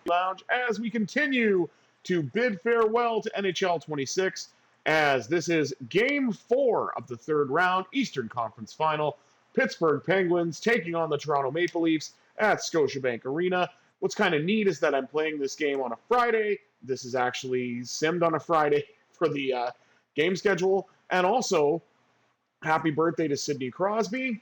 Lounge as we continue to bid farewell to NHL 26 as this is Game 4 of the third round, Eastern Conference Final. Pittsburgh Penguins taking on the Toronto Maple Leafs at Scotiabank Arena. What's kind of neat is that I'm playing this game on a Friday. This is actually simmed on a Friday for the game schedule. And also, happy birthday to Sidney Crosby,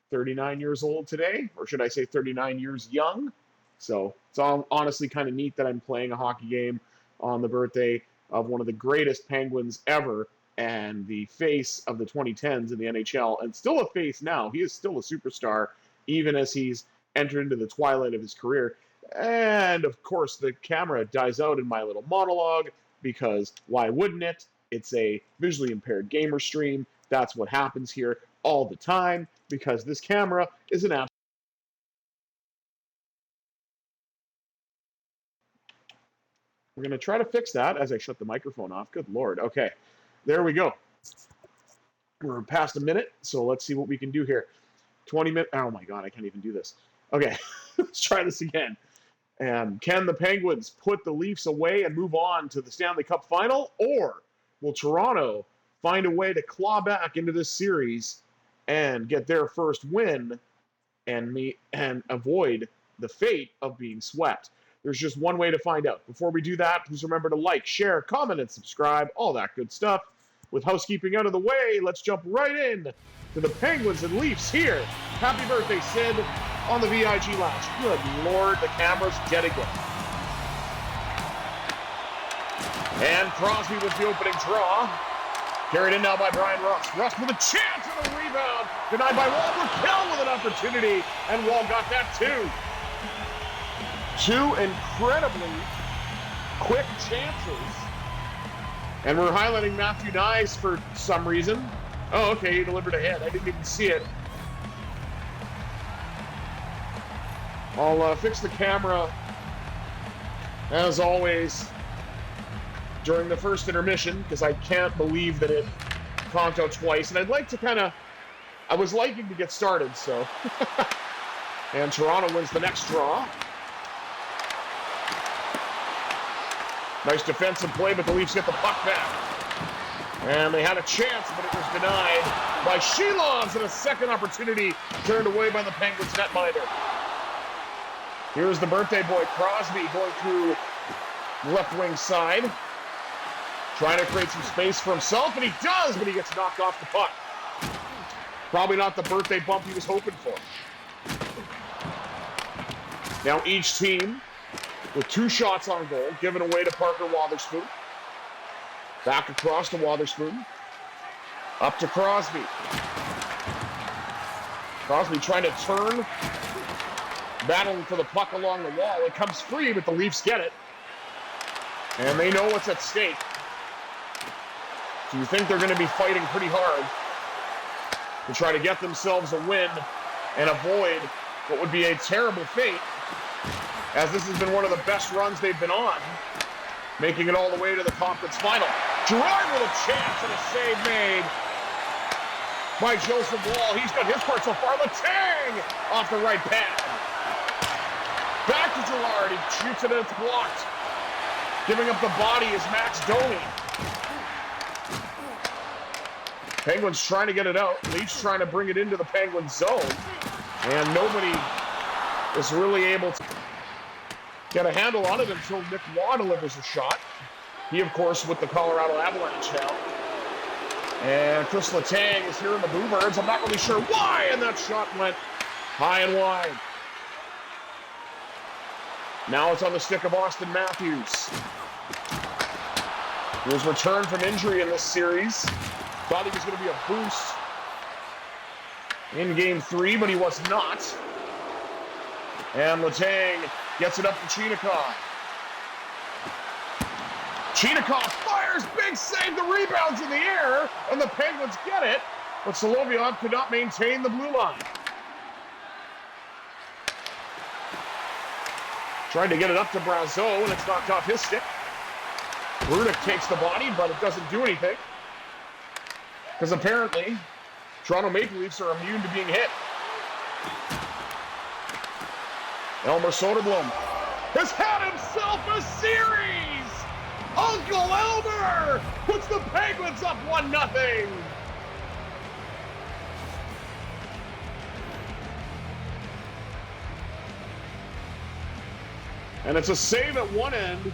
39 years old today, or should I say 39 years young. So it's all honestly kind of neat that I'm playing a hockey game on the birthday of one of the greatest Penguins ever and the face of the 2010s in the NHL, and still a face now. He is still a superstar, even as he's entered into the twilight of his career. And, of course, the camera dies out in my little monologue because why wouldn't it? It's a visually impaired gamer stream. That's what happens here all the time because this camera is an absolute. We're going to try to fix that as I shut the microphone off. Good Lord. Okay, there we go. We're past a minute, so let's see what we can do here. 20 minutes. Oh, my God, I can't even do this. Okay, let's try this again. And can the Penguins put the Leafs away and move on to the Stanley Cup final? Or will Toronto find a way to claw back into this series and get their first win and avoid the fate of being swept? There's just one way to find out. Before we do that, please remember to like, share, comment, and subscribe, all that good stuff. With housekeeping out of the way, let's jump right in to the Penguins and Leafs here. Happy birthday, Sid, on the VIG Lounge. Good Lord, the camera's dead again. And Crosby with the opening draw. Carried in now by Brian Rust. Rust with a chance and a rebound. Denied by Wall. Raquel with an opportunity. And Wall got that too. Two incredibly quick chances. And we're highlighting Matthew Nyes for some reason. Oh, okay, he delivered ahead. I didn't even see it. I'll fix the camera, as always, during the first intermission, because I can't believe that it conked out twice. And I'd like to I was liking to get started, so. And Toronto wins the next draw. Nice defensive play, but the Leafs get the puck back. And they had a chance, but it was denied by Shelovs, and a second opportunity turned away by the Penguins netminder. Here's the birthday boy, Crosby, going through the left wing side. Trying to create some space for himself, and he does, but he gets knocked off the puck. Probably not the birthday bump he was hoping for. Now each team with 2 shots on goal, given away to Parker Wotherspoon. Back across to Wotherspoon. Up to Crosby. Crosby trying to turn. Battling for the puck along the wall. It comes free, but the Leafs get it. And they know what's at stake. So you think they're going to be fighting pretty hard to try to get themselves a win and avoid what would be a terrible fate, as this has been one of the best runs they've been on, making it all the way to the conference final. Girard with a chance and a save made by Joseph Wall. He's got his part so far. Letang off the right pad. Back to Girard. He shoots it and it's blocked. Giving up the body is Max Domi. Penguins trying to get it out. Leafs trying to bring it into the Penguins zone. And nobody is really able to get a handle on it until Nick Waugh delivers a shot. He, of course, with the Colorado Avalanche now. And Chris Letang is here in the Bluebirds. I'm not really sure why, and that shot went high and wide. Now it's on the stick of Austin Matthews. He was returned from injury in this series. Thought he was going to be a boost in Game 3, but he was not. And Letang gets it up to Chinakhov. Chinakhov fires, big save, the rebound's in the air, and the Penguins get it, but Solovyov could not maintain the blue line. Trying to get it up to Brazeau, and it's knocked off his stick. Rudek takes the body, but it doesn't do anything. Because apparently, Toronto Maple Leafs are immune to being hit. Elmer Soderblom has had himself a series. Uncle Elmer puts the Penguins up 1-0. And it's a save at one end.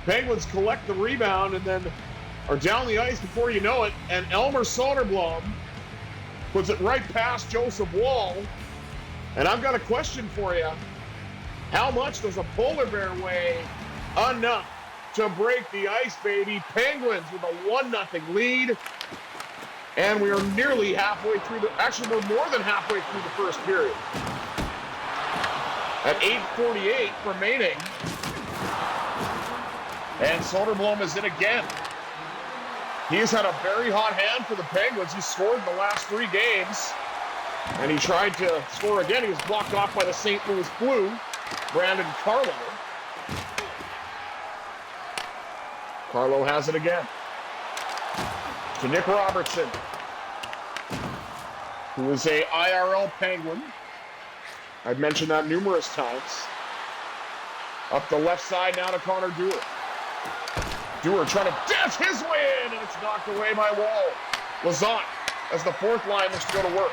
Penguins collect the rebound and then are down the ice before you know it. And Elmer Soderblom puts it right past Joseph Woll. And I've got a question for you. How much does a polar bear weigh? Enough to break the ice, baby. Penguins with a 1-0 lead. And we are nearly halfway through actually, we're more than halfway through the first period. At 8:48 remaining. And Soderblom is in again. He's had a very hot hand for the Penguins. He's scored in the last 3 games. And he tried to score again. He was blocked off by the St. Louis Blue, Brandon Carlo. Carlo has it again. To Nick Robertson, who is a IRL Penguin. I've mentioned that numerous times. Up the left side now to Connor Dewar. Dewar trying to dance his way in, and it's knocked away by Woll. Lazant, as the fourth line, looks to go to work.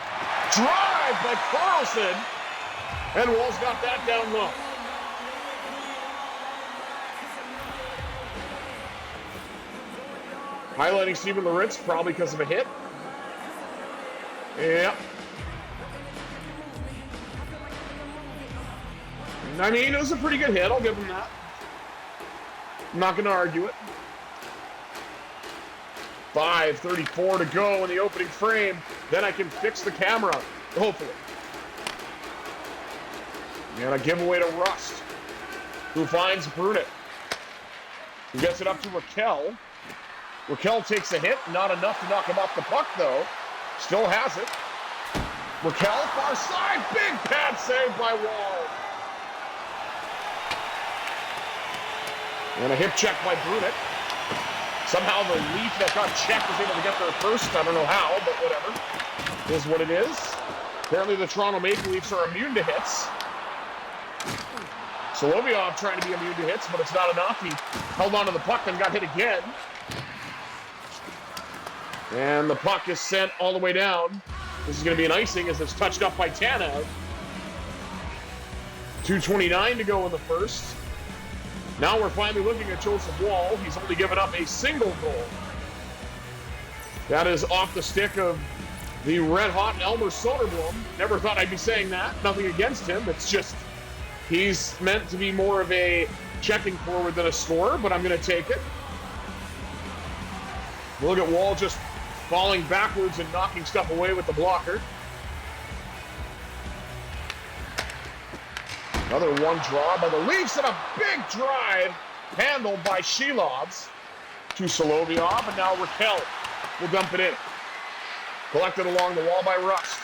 Drive by Carlson, and Woll's got that down low. Highlighting Steven Loritz, probably because of a hit. Yep. I mean, it was a pretty good hit. I'll give him that. I'm not going to argue it. 5:34 to go in the opening frame. Then I can fix the camera, hopefully. And a giveaway to Rust, who finds Brunet, who gets it up to Raquel. Raquel takes a hit, not enough to knock him off the puck, though. Still has it. Raquel, far side, big pad save by Woll. And a hip check by Brunet. Somehow the Leaf that got checked was able to get there first. I don't know how, but whatever. It is what it is. Apparently the Toronto Maple Leafs are immune to hits. Solovyov trying to be immune to hits, but it's not enough. He held on to the puck and got hit again. And the puck is sent all the way down. This is going to be an icing as it's touched up by Tanev. 2:29 to go in the first. Now we're finally looking at Joseph Woll. He's only given up a single goal. That is off the stick of the red-hot Elmer Soderblom. Never thought I'd be saying that. Nothing against him. It's just he's meant to be more of a checking forward than a scorer, but I'm going to take it. Look at Woll just falling backwards and knocking stuff away with the blocker. Another one draw by the Leafs and a big drive handled by Shilovs to Solovyov, and now Raquel will dump it in. Collected along the wall by Rust.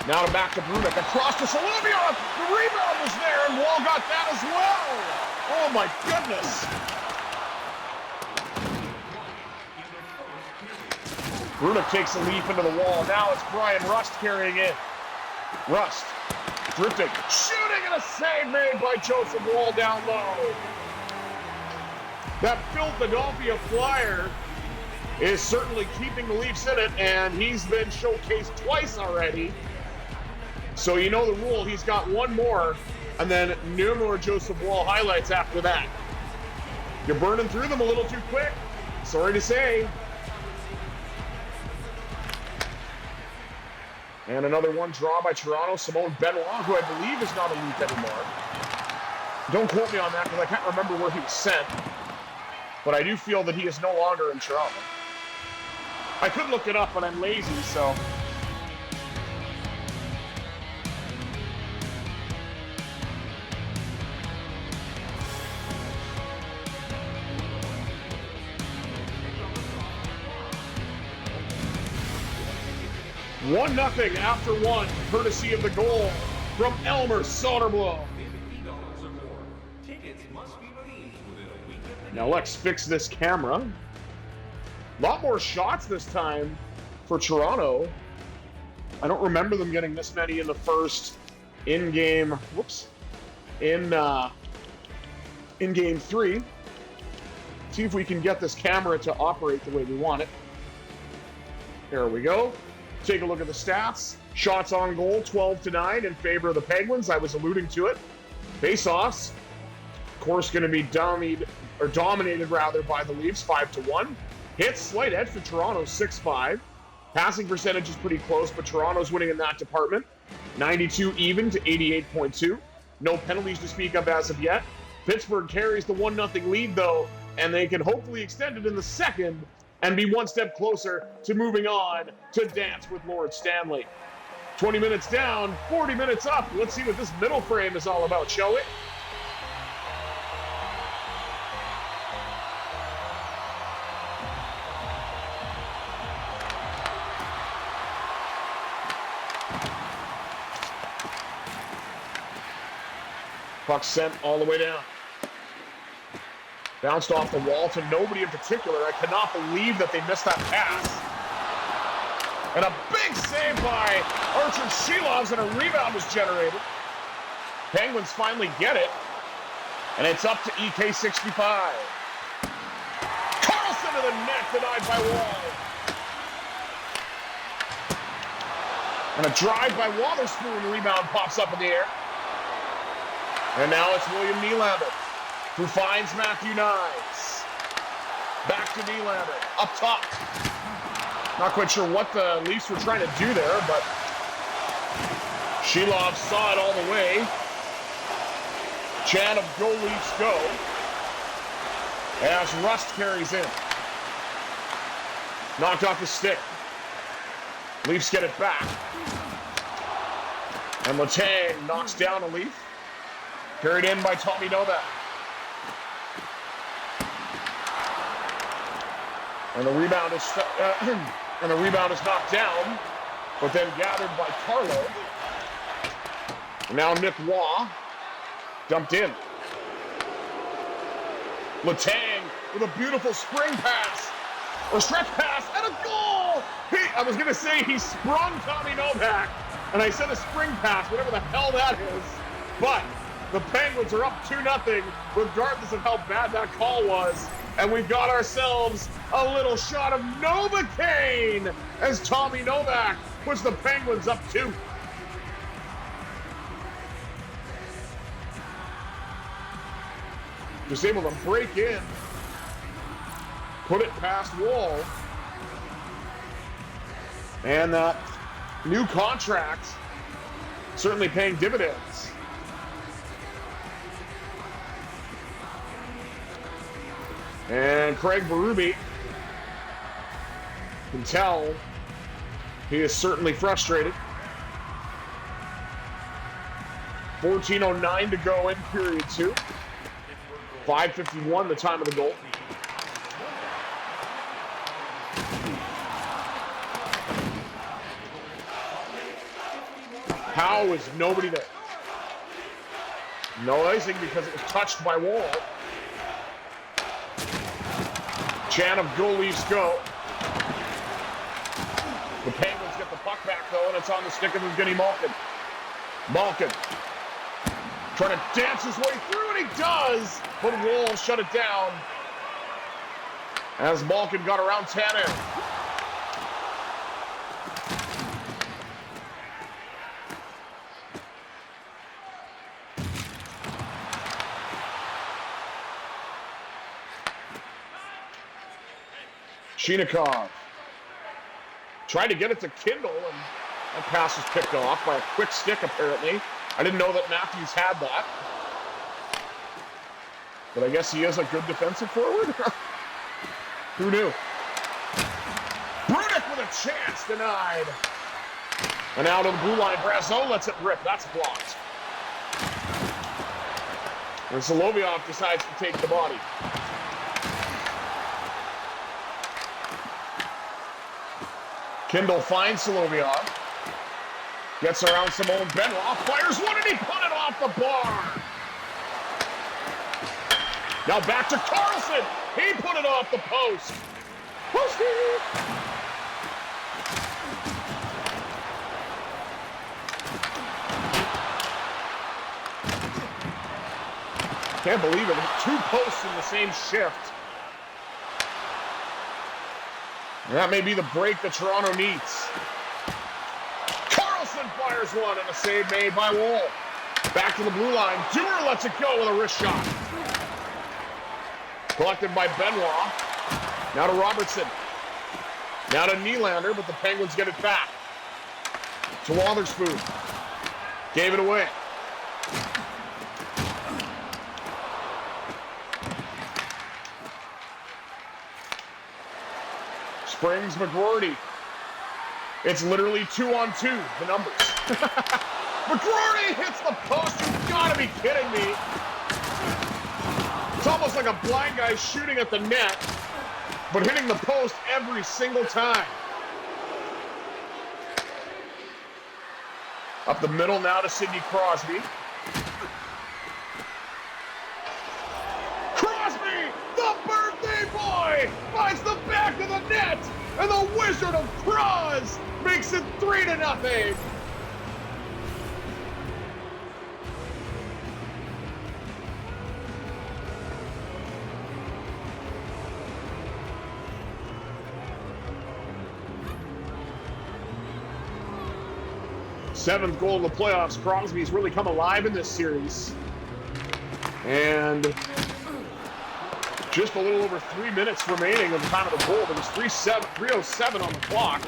Now to back to Brunek, across to Solovyov. The rebound was there, and Woll got that as well. Oh my goodness. Brunek takes the Leaf into the wall. Now it's Brian Rust carrying in. Rust drifting, shooting, and a save made by Joseph Woll down low. That Philadelphia Flyer is certainly keeping the Leafs in it, and he's been showcased twice already. So you know the rule, he's got one more, and then no more Joseph Woll highlights after that. You're burning through them a little too quick, sorry to say. And another one draw by Toronto, Simone Benoit, who I believe is not a Leaf anymore. Don't quote me on that because I can't remember where he was sent. But I do feel that he is no longer in Toronto. I could look it up, but I'm lazy, so. One nothing after one, courtesy of the goal from Elmer Soderblom. Now let's fix this camera. A lot more shots this time for Toronto. I don't remember them getting this many in the first in-game, in Game 3. See if we can get this camera to operate the way we want it. There we go. Take a look at the stats. Shots on goal, 12-9 in favor of the Penguins. I was alluding to it. Face-offs, of course, going to be dominated by the Leafs, 5-1. Hits, slight edge for Toronto, 6-5. Passing percentage is pretty close, but Toronto's winning in that department. 92 even to 88.2. No penalties to speak of as of yet. Pittsburgh carries the 1-0 lead, though, and they can hopefully extend it in the second and be one step closer to moving on to dance with Lord Stanley. 20 minutes down, 40 minutes up. Let's see what this middle frame is all about, shall we? Puck sent all the way down. Bounced off the wall to nobody in particular. I cannot believe that they missed that pass. And a big save by Archer Shilovs, and a rebound is generated. Penguins finally get it, and it's up to EK65. Carlson to the net, denied by Wall. And a drive by Wotherspoon, rebound pops up in the air. And now it's William Nylander, who finds Matthew Knies. Back to Nylander, up top. Not quite sure what the Leafs were trying to do there, but Shilov saw it all the way. Chant of "Go Leafs, go!" as Rust carries in. Knocked off the stick. Leafs get it back. And Letang knocks down a Leaf. Carried in by Tommy Novak. And the rebound is knocked down, but then gathered by Carlo. And now Nick Waugh dumped in. Letang with a beautiful spring pass, or stretch pass, and a goal! I was going to say he sprung Tommy Novak, and I said a spring pass, whatever the hell that is, but the Penguins are up 2-0, regardless of how bad that call was. And we've got ourselves a little shot of Novocaine as Tommy Novak puts the Penguins up 2. Just able to break in, put it past Wall. And that new contract certainly paying dividends. And Craig Berube can tell he is certainly frustrated. 14:09 to go in period 2. 5:51 the time of the goal. How is nobody there? No icing because it was touched by Wall. Chant of "Go Leafs, go!" The Penguins get the puck back though, and it's on the stick of Evgeny Malkin. Malkin trying to dance his way through, and he does, but Wall shut it down as Malkin got around Tanev. Shinikov tried to get it to Kindle, and that pass was picked off by a quick stick, apparently. I didn't know that Matthews had that. But I guess he is a good defensive forward. Who knew? Brunick with a chance, denied. And out of the blue line, Brazeau lets it rip. That's blocked. And Solovyov decides to take the body. Kindle finds Solovyov. Gets around Simone Benoit. Fires one, and he put it off the bar. Now back to Carlson. He put it off the post. Posty! Can't believe it. 2 posts in the same shift. And that may be the break that Toronto needs. Carlson fires one and a save made by Woll. Back to the blue line. Dewar lets it go with a wrist shot. Collected by Benoit. Now to Robertson. Now to Nylander, but the Penguins get it back. To Wotherspoon. Gave it away. Springs McGroarty. It's literally 2-on-2, the numbers. McGroarty hits the post. You've got to be kidding me. It's almost like a blind guy shooting at the net, but hitting the post every single time. Up the middle now to Sidney Crosby. Crosby, the birthday boy, finds the back of the net, and the Wizard of Cross makes it 3-0. Seventh goal of the playoffs. Crosby's really come alive in this series. And just a little over 3 minutes remaining of the time of the goal. There was 3:07 on the clock.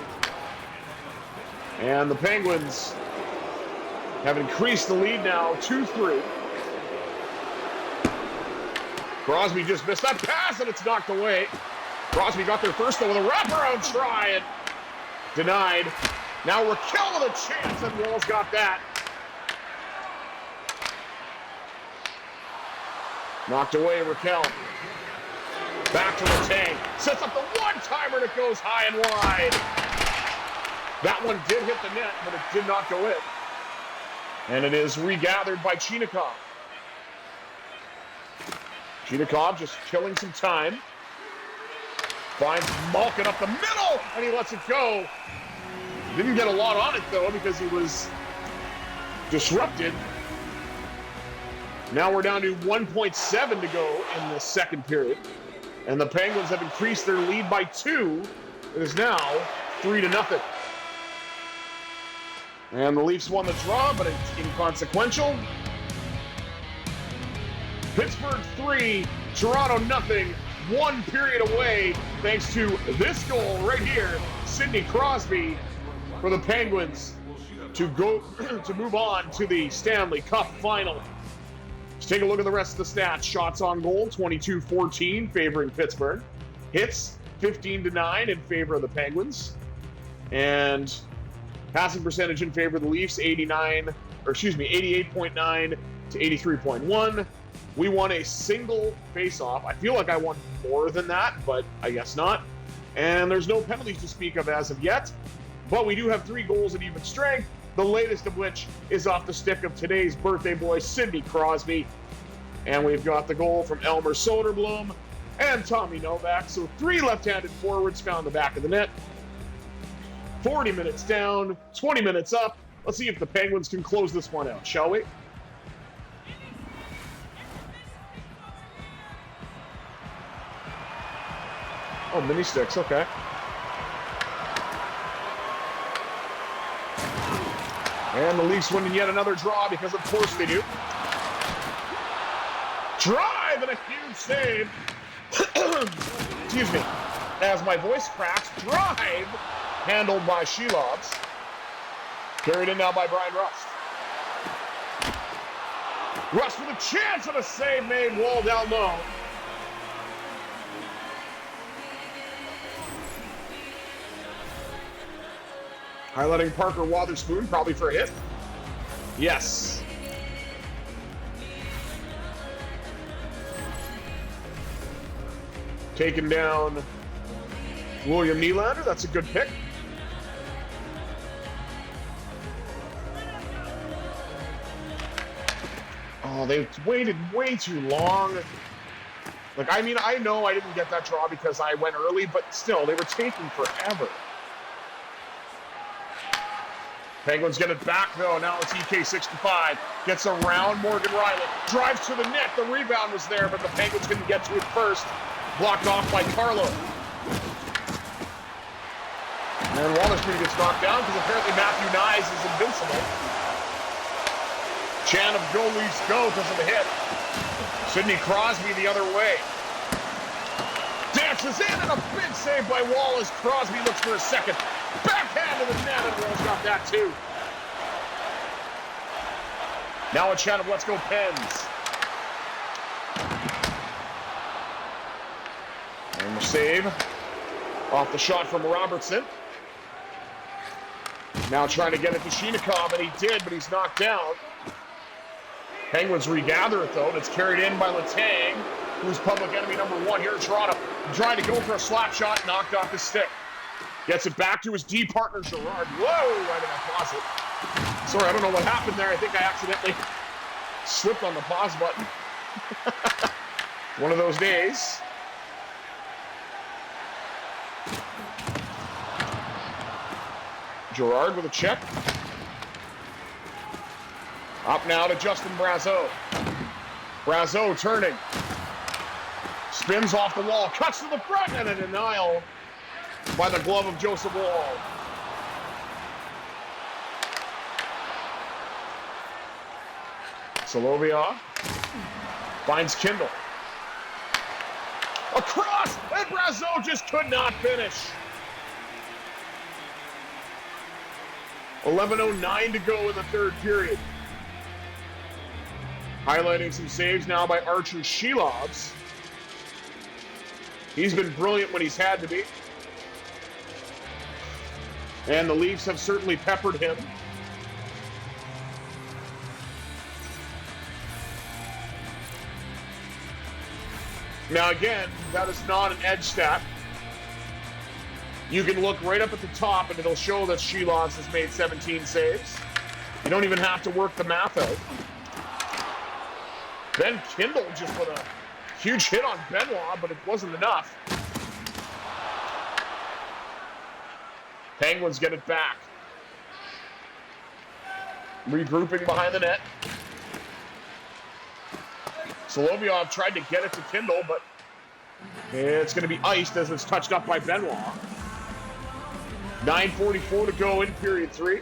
And the Penguins have increased the lead now 2-3. Crosby just missed that pass, and it's knocked away. Crosby got there first, though, with a wraparound try, and denied. Now Raquel with a chance, and Woll's got that. Knocked away, Raquel. Back to Letang. Sets up the one-timer, and it goes high and wide. That one did hit the net, but it did not go in. And it is regathered by Chinakhov. Chinakhov just killing some time. Finds Malkin up the middle, and he lets it go. Didn't get a lot on it, though, because he was disrupted. Now we're down to 1.7 to go in the second period. And the Penguins have increased their lead by 2. It is now 3-0. And the Leafs won the draw, but it's inconsequential. Pittsburgh 3, Toronto nothing. 1 period away, thanks to this goal right here, Sidney Crosby, for the Penguins to move on to the Stanley Cup final. Let's take a look at the rest of the stats. Shots on goal, 22-14, favoring Pittsburgh. Hits, 15-9 in favor of the Penguins. And passing percentage in favor of the Leafs, 88.9 to 83.1. We won a single face-off. I feel like I won more than that, but I guess not. And there's no penalties to speak of as of yet. But we do have 3 goals at even strength, the latest of which is off the stick of today's birthday boy, Sidney Crosby. And we've got the goal from Elmer Soderblom and Tommy Novak. So 3 left-handed forwards found the back of the net. 40 minutes down, 20 minutes up. Let's see if the Penguins can close this one out, shall we? Oh, mini sticks, okay. And the Leafs winning yet another draw because of course they do. Drive and a huge save. Excuse me. As my voice cracks, drive handled by Shelovs. Carried in now by Brian Rust. Rust with a chance and a save made. Woll down low. Highlighting Parker Wotherspoon, probably for a hit. Yes. Taking down William Nylander. That's a good pick. Oh, they waited way too long. Like, I mean, I know I didn't get that draw because I went early, but still, they were taking forever. Penguins get it back, though. Now it's EK65. Gets around Morgan Riley. Drives to the net. The rebound was there, but the Penguins couldn't get to it first. Blocked off by Carlo. And Wallerstreet gets knocked down because apparently Matthew Nyes is invincible. Chant of go, Leafs go because of the hit. Sidney Crosby the other way. Dances in and a big save by Wallace. Crosby looks for a second. Backhand to the net, and Walls got that too. Now a chant of let's go Pens. And the save off the shot from Robertson. Now trying to get it to Shinikov, and he did, but he's knocked down. Penguins regather it, though, and it's carried in by Letang, who's public enemy number 1 here in Toronto. Trying to go for a slap shot, knocked off his stick. Gets it back to his D partner, Gerard. Whoa, right in the closet. Sorry, I don't know what happened there. I think I accidentally slipped on the pause button. One of those days. Gerard with a check. Up now to Justin Brazeau. Brazeau turning. Spins off the wall, cuts to the front, and a denial by the glove of Joseph Wall. Solovyov finds Kindle. Across, and Brazeau just could not finish. 11:09 to go in the third period. Highlighting some saves now by Archer Shilovs. He's been brilliant when he's had to be. And the Leafs have certainly peppered him. Now again, that is not an edge stat. You can look right up at the top and it'll show that Shilovs has made 17 saves. You don't even have to work the math out. Ben Kindle just with a huge hit on Benoit, but it wasn't enough. Penguins get it back. Regrouping behind the net. Solovyov tried to get it to Kindle, but it's going to be iced as it's touched up by Benoit. 9:44 to go in period 3.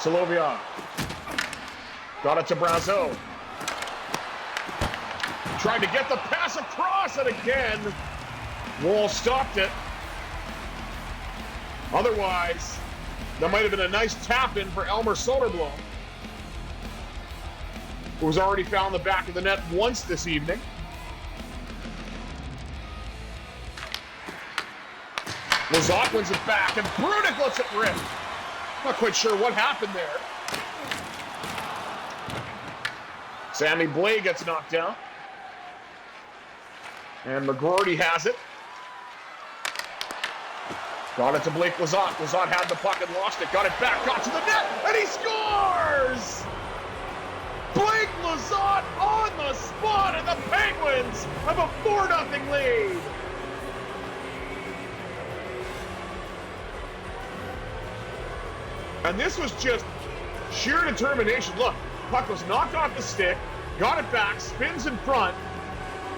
Solovyov got it to Brazeau. Tried to get the pass across, and again, Wall stopped it. Otherwise, that might have been a nice tap-in for Elmer Soderblom, who's already found the back of the net once this evening. Lizotte wins it back, and Brudick lets it rip. Not quite sure what happened there. Sammy Blais gets knocked down. And McGroarty has it. Got it to Blake Lizotte. Lizotte had the puck and lost it. Got it back, got to the net, and he scores! Blake Lizotte on the spot, and the Penguins have a 4-0 lead. And this was just sheer determination. Look, puck was knocked off the stick, got it back, spins in front,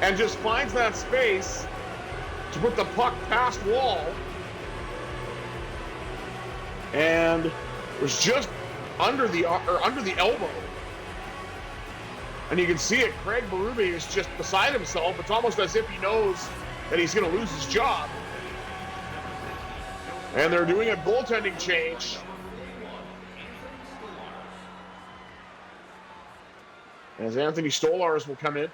and just finds that space to put the puck past Wall. And it was just under the elbow. And you can see it, Craig Berube is just beside himself. It's almost as if he knows that he's going to lose his job. And they're doing a goaltending change. As Anthony Stolarz will come in. Of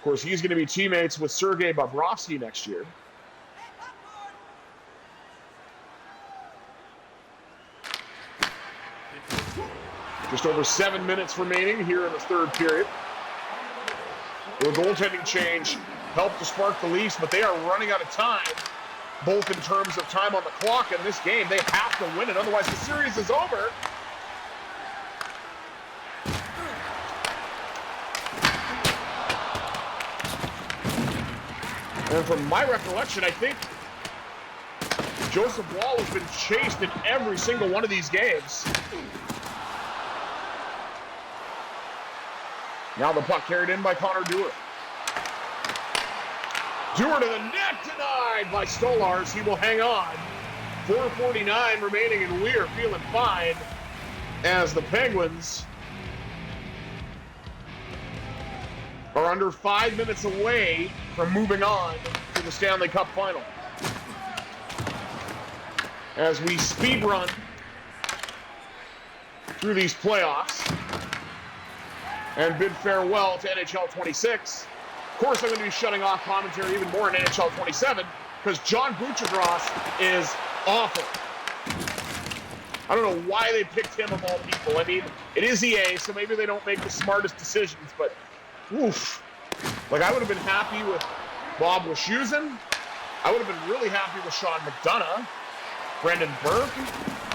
course, he's going to be teammates with Sergei Bobrovsky next year. Just over 7 minutes remaining here in the third period. The goaltending change helped to spark the Leafs, but they are running out of time both in terms of time on the clock in this game. They have to win it, otherwise the series is over. And from my recollection, I think Joseph Wall has been chased in every single one of these games. Now the puck carried in by Connor Dewar. Dewar to the net, denied by Stolarz. He will hang on. 4:49 remaining, and we are feeling fine as the Penguins are under 5 minutes away from moving on to the Stanley Cup Final. As we speed run through these playoffs and bid farewell to NHL 26. Of course, I'm going to be shutting off commentary even more in NHL 27 because John Buchagras is awful. I don't know why they picked him of all people. I mean, it is EA, so maybe they don't make the smartest decisions, but oof. Like, I would have been happy with Bob Wischusen. I would have been really happy with Sean McDonough, Brendan Burke.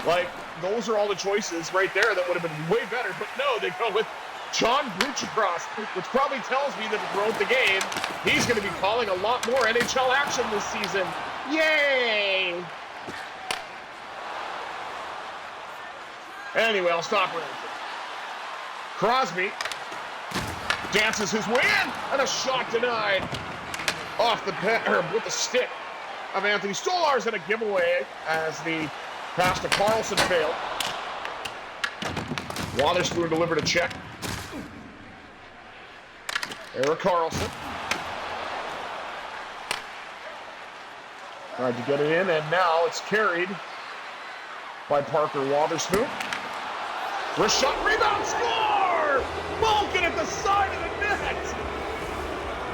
Like, those are all the choices right there that would have been way better. But no, they go with John Buchagras, which probably tells me that throughout the game, he's going to be calling a lot more NHL action this season. Yay! Anyway, I'll stop ranting. Crosby dances his way in, and a shot denied off the with the stick of Anthony Stolarz, and a giveaway as the pass to Carlson failed. Wotherspoon delivered a check. Erik Karlsson tried to get it in, and now it's carried by Parker Wotherspoon. Wrist shot, rebound, score! Malkin at the side of the net!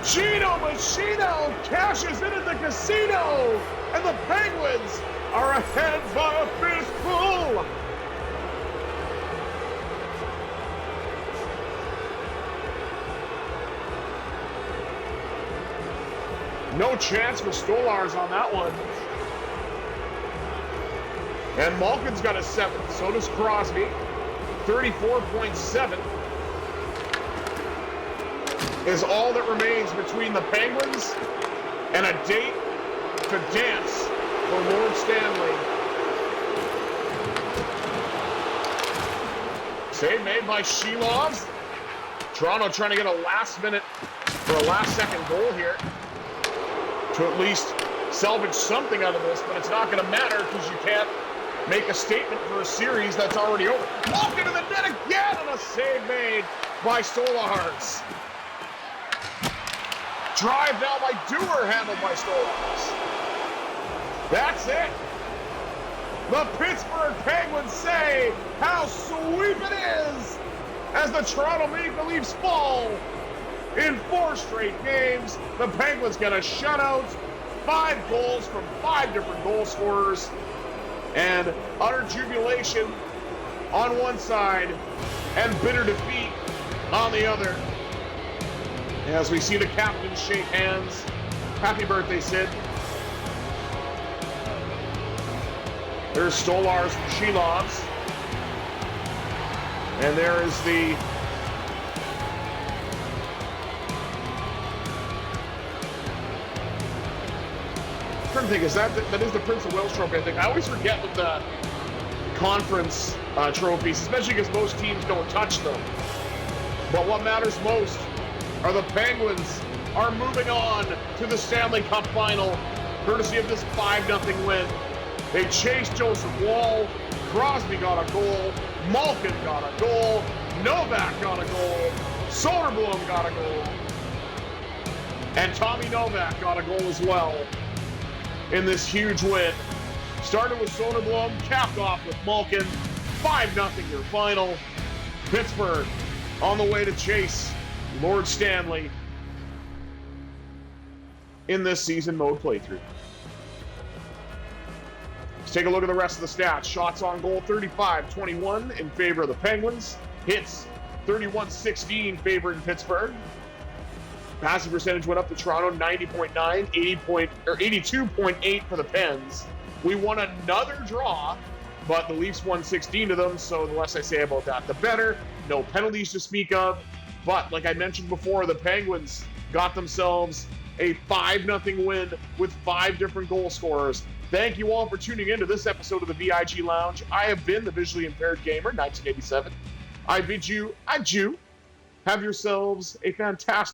Gino Machino cashes in at the casino, and the Penguins are ahead by a fistful! No chance for Stolarz on that one. And Malkin's got a 7. So does Crosby. 34.7 is all that remains between the Penguins and a date to dance for Lord Stanley. Save made by Shelovs. Toronto trying to get a last-minute or a last-second goal here to at least salvage something out of this, but it's not going to matter because you can't make a statement for a series that's already over. Walk into the net again, and a save made by Stolarz. Drive now by Dewar, handled by Stolarz. That's it. The Pittsburgh Penguins say how sweet it is as the Toronto Maple Leafs fall. In 4 straight games, the Penguins get a shutout, 5 goals from 5 different goal scorers, and utter jubilation on one side and bitter defeat on the other. As we see the captains shake hands. Happy birthday, Sid. There's Stolarz and Shelovs. And there is the I'm trying to think, that is the Prince of Wales trophy, I think. I always forget with the conference trophies, especially because most teams don't touch them. But what matters most are the Penguins are moving on to the Stanley Cup Final, courtesy of this 5-0 win. They chased Joseph Wall. Crosby got a goal. Malkin got a goal. Novak got a goal. Soderblom got a goal. And Tommy Novak got a goal as well in this huge win. Started with Soderblom, capped off with Malkin. 5-0 your final. Pittsburgh on the way to chase Lord Stanley in this season mode playthrough. Let's take a look at the rest of the stats. Shots on goal, 35-21 in favor of the Penguins. Hits, 31-16 favoring Pittsburgh. Passing percentage went up to Toronto, 90.9, 82.8 for the Pens. We won another draw, but the Leafs won 16 of them, so the less I say about that, the better. No penalties to speak of. But like I mentioned before, the Penguins got themselves a 5-0 win with 5 different goal scorers. Thank you all for tuning in to this episode of the VIG Lounge. I have been the Visually Impaired Gamer, 1987. I bid you adieu. Have yourselves a fantastic